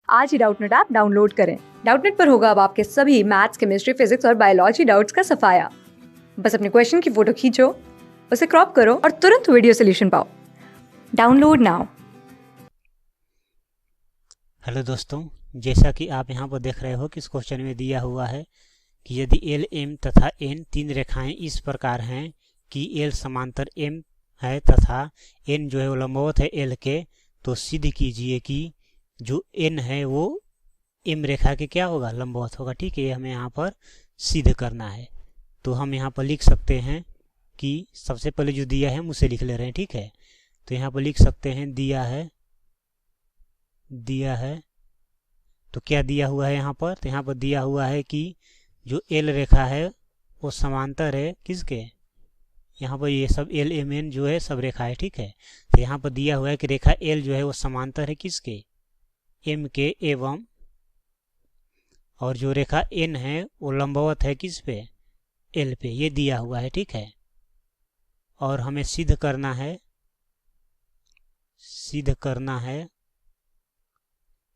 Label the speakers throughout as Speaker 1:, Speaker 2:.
Speaker 1: आज ही Doubtnut app download करें। Doubtnut पर होगा अब आपके सभी मैथ्स, केमिस्ट्री, फिजिक्स और बायोलॉजी डाउट्स का सफाया। बस अपने क्वेश्चन की फोटो खींचो, उसे क्रॉप करो और तुरंत वीडियो सोल्यूशन पाओ। Download now.
Speaker 2: हेलो दोस्तों, जैसा कि आप यहाँ पर देख रहे हो कि इस क्वेश्चन में दिया हुआ है कि यदि एल, एम तथा एन तीन रेखाएं इस प्रकार हैं कि एल समांतर एम है तथा एन जो है वो लंबवत है एल के, तो सिद्ध कीजिए कि जो एन है वो एम रेखा के क्या होगा, लंबवत होगा। ठीक है, ये हमें यहाँ पर सिद्ध करना है। तो हम यहाँ पर लिख सकते हैं कि सबसे पहले जो दिया है हम उसे लिख ले रहे हैं। ठीक है, तो यहाँ पर लिख सकते हैं दिया है। तो क्या दिया हुआ है यहाँ पर, तो यहाँ पर दिया हुआ है कि जो एल रेखा है वो समांतर है किसके, यहाँ पर ये सब एल, एम, एन जो है सब रेखा है। ठीक है, तो यहाँ पर दिया हुआ है कि रेखा एल जो है वो समांतर है किसके, एम के, एवं और जो रेखा एन है वो लंबवत है किस पे, एल पे, ये दिया हुआ है। ठीक है, और हमें सिद्ध करना है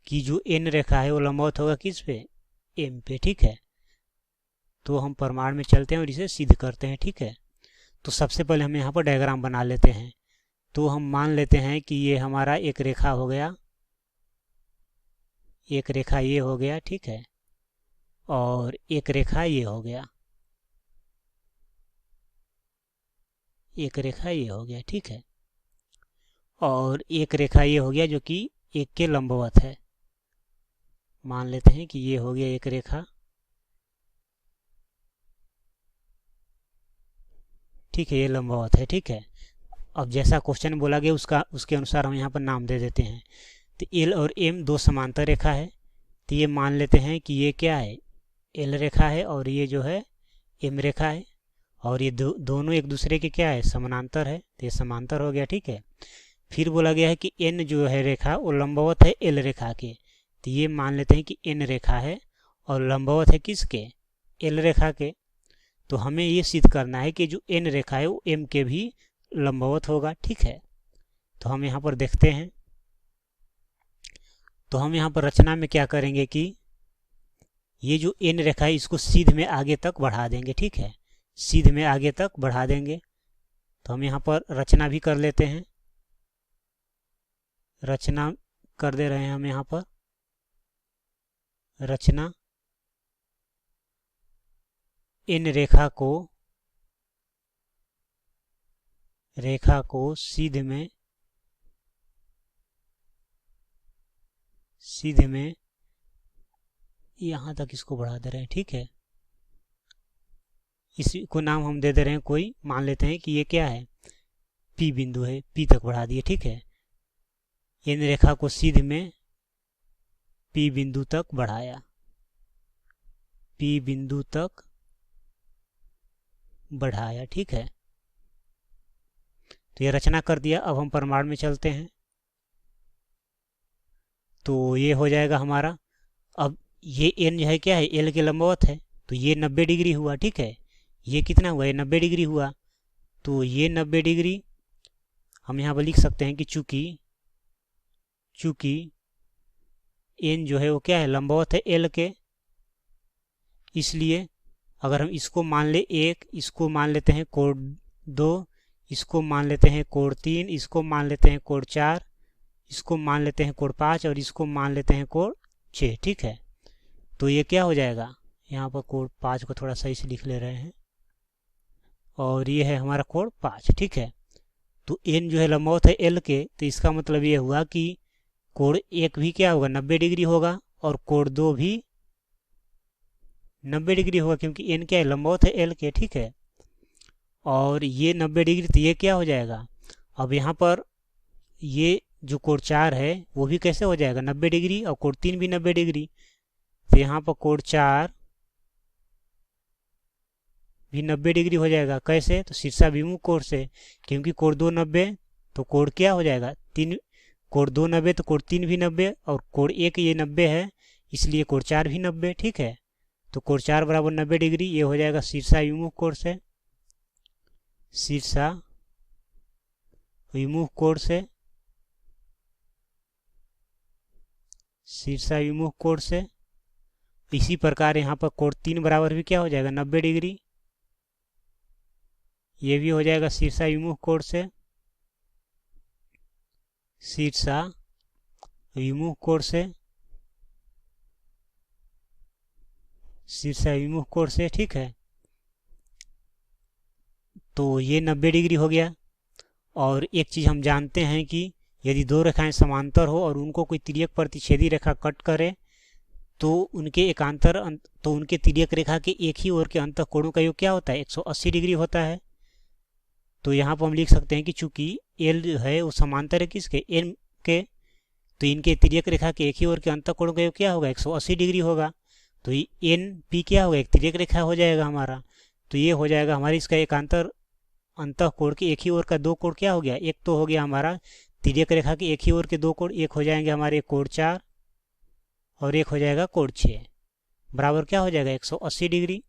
Speaker 2: कि जो एन रेखा है वो लंबवत होगा किस पे, एम पे। ठीक है, तो हम प्रमाण में चलते हैं और इसे सिद्ध करते हैं। ठीक है, तो सबसे पहले हम यहाँ पर डायग्राम बना लेते हैं। तो हम मान लेते हैं कि ये हमारा एक रेखा हो गया, एक रेखा ये हो गया। ठीक है, और एक रेखा ये हो गया, एक रेखा ये हो गया। ठीक है, और एक रेखा ये हो गया जो कि एक के लंबवत है। मान लेते हैं कि ये हो गया एक रेखा। ठीक है, ये लंबवत है। ठीक है, अब जैसा क्वेश्चन बोला गया उसके अनुसार हम यहाँ पर नाम दे देते हैं। तो एल और एम दो समांतर रेखा है, तो ये मान लेते हैं कि ये क्या है, एल रेखा है और ये जो है एम रेखा है, और ये दोनों एक दूसरे के क्या है, समानांतर है, तो ये समांतर हो गया। ठीक है, फिर बोला गया है कि एन जो है रेखा वो लंबवत है एल रेखा के, तो ये मान लेते हैं कि एन रेखा है और लंबवत है किसके, एल रेखा के। तो हमें ये सिद्ध करना है कि जो एन रेखा है वो एम के भी लंबवत होगा। ठीक है, तो हम यहाँ पर देखते हैं। तो हम यहाँ पर रचना में क्या करेंगे कि ये जो एन रेखा है इसको सीध में आगे तक बढ़ा देंगे। ठीक है, सीध में आगे तक बढ़ा देंगे। तो हम यहाँ पर रचना भी कर लेते हैं, रचना कर दे रहे हैं हम यहाँ पर रचना। इन रेखा को सीध में यहाँ तक इसको बढ़ा दे रहे हैं। ठीक है, इसी को नाम हम दे दे रहे हैं कोई, मान लेते हैं कि ये क्या है, पी बिंदु है, पी तक बढ़ा दिए। ठीक है, इन रेखा को सीध में पी बिंदु तक बढ़ाया, पी बिंदु तक बढ़ाया। ठीक है, तो ये रचना कर दिया। अब हम प्रमाण में चलते हैं, तो ये हो जाएगा हमारा। अब ये एन जो है क्या है, एल के लंबवत है, तो ये 90 डिग्री हुआ। ठीक है, ये कितना हुआ, ये 90 डिग्री हुआ। तो ये 90 डिग्री हम यहाँ पर लिख सकते हैं कि चूंकि एन जो है वो क्या है, लंबवत है एल के, इसलिए अगर हम इसको मान ले एक, इसको मान लेते हैं कोण 2, इसको मान लेते हैं कोण 3, इसको मान लेते हैं कोण 4, इसको मान लेते हैं कोण 5 और इसको मान लेते हैं कोण 6। ठीक है, तो ये क्या हो जाएगा, यहाँ पर कोण 5 को थोड़ा सही से लिख ले रहे हैं, और ये है हमारा कोण 5। ठीक है, तो एन जो है लंबवत है एल के, तो इसका मतलब ये हुआ कि कोण 1 भी क्या होगा, 90 डिग्री होगा, और कोण 2 भी 90 डिग्री होगा, क्योंकि एन क्या है, लंबवत है एल के। ठीक है, और ये 90 डिग्री, तो ये क्या हो जाएगा, अब यहाँ पर ये जो कोण 4 है वो भी कैसे हो जाएगा, 90 डिग्री, और कोण 3 भी 90 डिग्री। तो यहाँ पर कोण 4 भी 90 डिग्री हो जाएगा। कैसे, तो शीर्षाभिमुख कोण से, क्योंकि कोण 2 90, तो कोण क्या हो जाएगा, 3, कोण 2 90 तो कोण 3 भी 90, और कोण 1 ये 90 है, इसलिए कोण 4 भी 90। ठीक है, तो कोण 4 बराबर 90 डिग्री, ये हो जाएगा शीर्षाभिमुख कोण से, शीर्षाभिमुख कोण से शीर्षाभिमुख कोण से। इसी प्रकार यहाँ पर कोण 3 बराबर भी क्या हो जाएगा 90 डिग्री। ये भी हो जाएगा शीर्षाभिमुख कोण से। शीर्षाभिमुख कोण से, शीर्षाभिमुख कोण से, ठीक है। तो ये 90 डिग्री हो गया। और एक चीज़ हम जानते हैं कि यदि दो रेखाएं समांतर हो और उनको कोई तिर्यक प्रतिच्छेदी रेखा कट करे तो उनके तिर्यक रेखा के एक ही ओर के अंतःकोणों का योग क्या होता है 180 डिग्री होता है। तो यहाँ पर हम लिख सकते हैं कि चूंकि एल है वो समांतर है किसके एन के, तो इनके तिर्यक रेखा के एक ही ओर के अंतःकोणों का योग क्या होगा 180 डिग्री होगा। तो एन पी क्या होगा एक तिर्यक रेखा हो जाएगा हमारा। तो ये हो जाएगा हमारी इसका अंतःकोण के एक ही ओर का दो कोण क्या हो गया, एक तो हो गया हमारा तिर्यक रेखा के एक ही ओर के दो कोण, एक हो जाएंगे हमारे कोण 4 और एक हो जाएगा कोण 6 बराबर क्या हो जाएगा 180 डिग्री।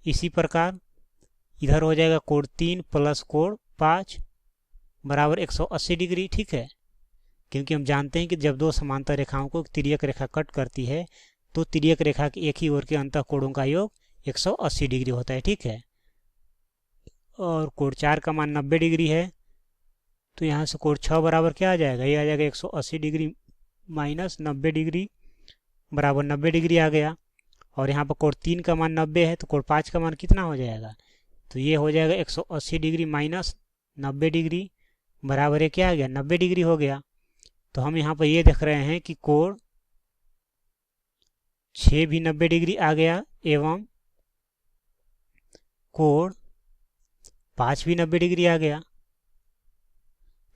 Speaker 2: इसी प्रकार इधर हो जाएगा कोण 3 प्लस कोण 5 बराबर 180 डिग्री, ठीक है। क्योंकि हम जानते हैं कि जब दो समांतर रेखाओं को तिर्यक रेखा कट करती है तो तिर्यक रेखा के एक ही ओर के अंतःकोणों का योग 180 डिग्री होता है, ठीक है। और कोण 4 का मान 90 डिग्री है, तो यहाँ से कोण 6 बराबर क्या आ जाएगा, ये आ जाएगा 180 डिग्री माइनस 90 डिग्री बराबर 90 डिग्री आ गया। और यहाँ पर कोण 3 का मान 90 है तो कोण 5 का मान कितना हो जाएगा, तो ये हो जाएगा 180 डिग्री माइनस 90 डिग्री बराबर है क्या आ गया 90 डिग्री हो गया। तो हम यहाँ पर ये देख रहे हैं कि कोण 6 भी 90 डिग्री आ गया एवं कोण 5 भी 90 डिग्री आ गया।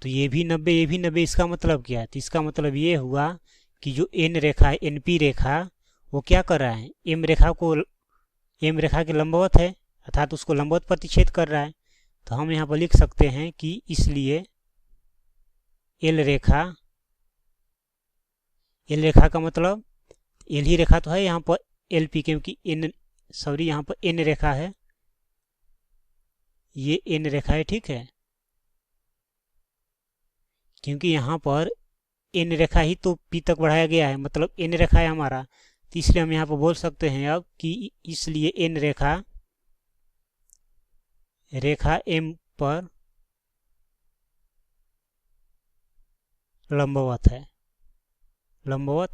Speaker 2: तो ये भी 90 ये भी 90, इसका मतलब क्या है, तो इसका मतलब ये हुआ कि जो एन रेखा है एनपी रेखा वो क्या कर रहा है एम रेखा के लंबवत है अर्थात उसको लंबवत प्रतिच्छेद कर रहा है। तो हम यहाँ पर लिख सकते हैं कि इसलिए एल रेखा का मतलब एल ही रेखा तो है यहाँ पर एल पी, क्योंकि यहाँ पर एन रेखा है, ये एन रेखा है, ठीक है। क्योंकि यहाँ पर एन रेखा ही तो पी तक बढ़ाया गया है, मतलब एन रेखा है हमारा, तो इसलिए हम यहाँ पर बोल सकते हैं अब कि इसलिए एन रेखा एम पर लंबवत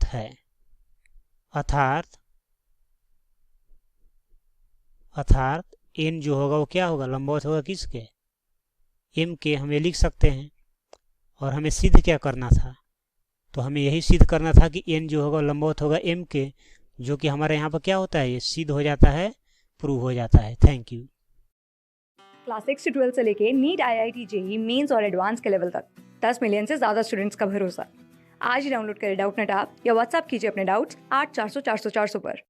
Speaker 2: है अर्थात एन जो होगा वो क्या होगा लंबवत होगा किसके एम के। हम ये लिख सकते हैं। और हमें सिद्ध क्या करना था, तो हमें यही सिद्ध करना था कि एन जो होगा लंबवत होगा एम के, जो कि हमारे यहाँ पर क्या होता है ये सिद्ध हो जाता है, प्रूव हो जाता है। Thank you.
Speaker 1: क्लास 6 से 12 से लेके नीट, IIT, JEE मेंस और एडवांस के लेवल तक 10 मिलियन से ज़्यादा स्टूडेंट्स का भरोसा। आज ही डाउनलोड करें डाउटनेट ऐप या व्हाट्सएप कीजिए अपने डाउट्स 8400 400 400 पर।